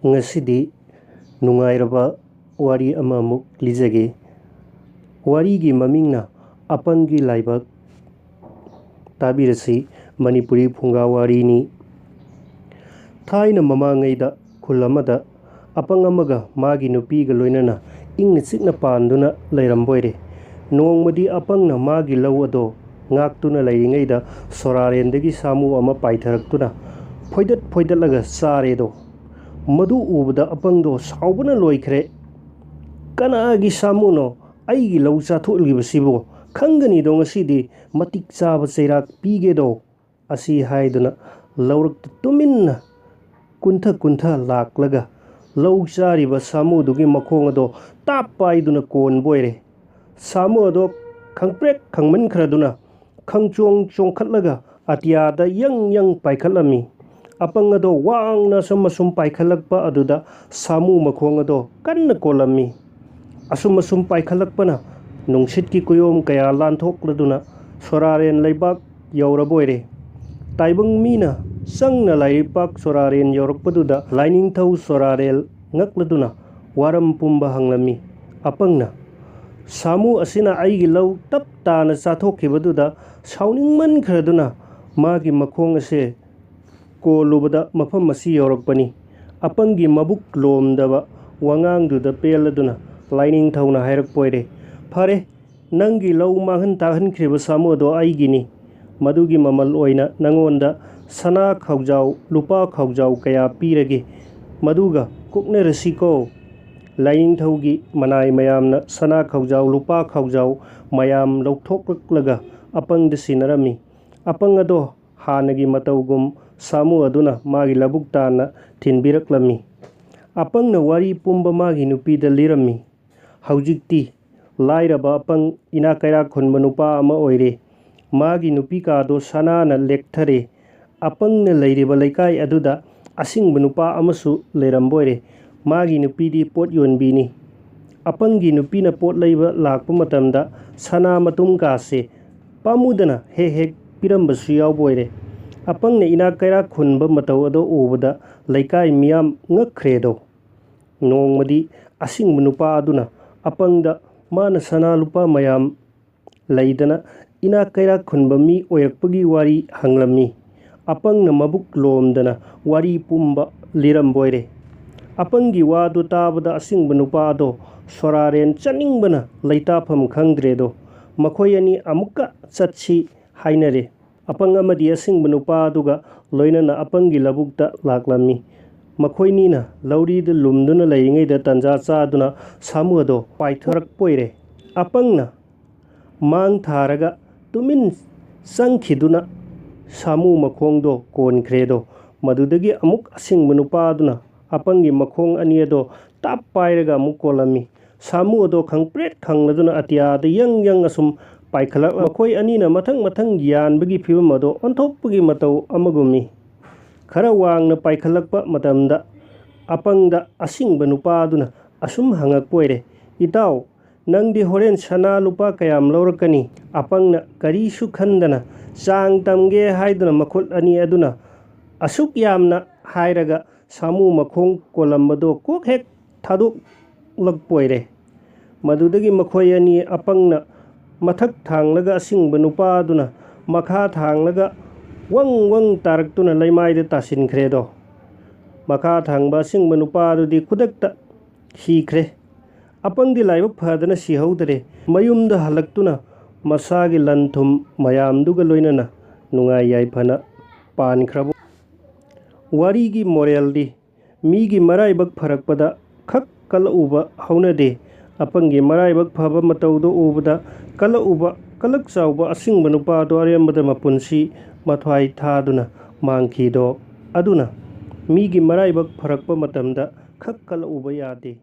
Ngasidi nungairaba wari amamuk lijage. Warigi mamingna apangi laibak. Tabirasi Manipuri Phunga warini. Thaina mamangaida khulamada apang amaga magi nupiga loinana ingna chikna panduna leiramboire. Nongmadi apangna magi lau ado ngaktuna leiringaida sorarendagi samu ama paitharaktuna phoidatlaga saredo. Madu ubada apangdo saubana loikre. Kanagi samuno aigi lau chathulgibasibo khangani do ngasidi matik chaba cheirak pigedo asi haiduna laurakta tuminna kuntha laklaga lau chariba samu dugi makhong ado tapaiduna kon boire. Samu ado khangprek khangman khraduna khangchong chongkhatlaga atiyada yang paikhalami. Apang ado wangna sumasum paikhalakpa aduda samu makhong ado kanna kolami. Asumasum paikhalakpana nungsit kuyom kaya lanthokladuna soraren leibak yauraboire. Taibang mina sangna leibak soraren yaurakpaduda lainingthau sorarel ngakladuna waram pumba hanglami. Apangna samu asina aigi lau tap tana chathokhibaduda sauningman khraduna magi makhong ase kolubada mafam asi yaurakpani. Apangi mabuk lomdaba wangangduda peladuna laining thauna hairakpoire. Phare nangi lau mahan tahankhriba samu ado aigini. Madugi mamal oina nangonda sana khaujau lupa khaujau kaya pirage. Maduga kuknarasiko. Laining thaugi manai mayamna sana khaujau lupa khaujau mayam lauthoklaga apangda sinarami. Apang ado hanagi mataugum samu aduna magi labuk tana thinbiraklami. Apangna wari pumba magi nupida lirami. Haujikti lairaba apang inakaira khunba nupa ama oire. Magi nupi kado sanana lekthare. Apangna leiriba leikai aduda asingba nupa amasu leiramboire. Magi nupidi pot yonbini. Apangi nupina pot leiba lakpa matamda sana matum kase pamudana hek pirambasu yauboire. Apangna inakaira khunba matau ado ubada leikai miyam ngakredo. Nongmadi asingba nupa aduna apangda mana sana lupa mayam leidana inakaira khunba mi oirakpagi wari hanglami. Apangna mabuk lomdana wari pumba liramboire. Apangi wadu tabada asingba nupa ado soraren chaningbana leitafam khangdredo. Makhoi ani amuka chatsi hainare. Apang amadi asingba nupa aduga loinana apangi labukta laklami. Makhoi nina laurida lumduna leiringaida tanja chaduna samu ado paitharakpoire. Apangna mang tharaga tumin sangkhiduna samu makhongdo konkhredo. Madudagi amuk asingba nupa aduna apangi makhong ani ado tap pairaga amuk kolami. Samu ado khangpret khangladuna atiyada yang asum paikhalak makhoi anina mathang yanbagi phibam ado onthokpagi matau amagumi. Khara wangna paikhalakpa matamda apangda asingba nupa aduna asum hangakpoire. Itau nangdi horen sana lupa kayam laurakani. Apangna karisu khandana chang tamge haiduna makhut ani aduna asuk yamna hairaga samu makhong kolambado kok hek thaduk lakpoire. Madudagi makhoi ani apangna mathak thanglaga asingba nupa aduna makha thanglaga wang taraktuna leimaida tasinkredo. Makha thangba asingba nupa adudi khudakta hikre. Apangdi laibak phadana sihaudare. Mayumda halaktuna masagi lanthum mayamduga loinana nungai yaifana pankrabo. Warigi moraldi migi maraibak pharakpada khak kala uba haunade. Apangi maraibak phaba mataudo ubada kala uba kalak chauba asingba nupa ado arembada mapunsi mathwai thaduna mangkhido. Aduna migi maraibak pharakpa matamda khak kala uba yade.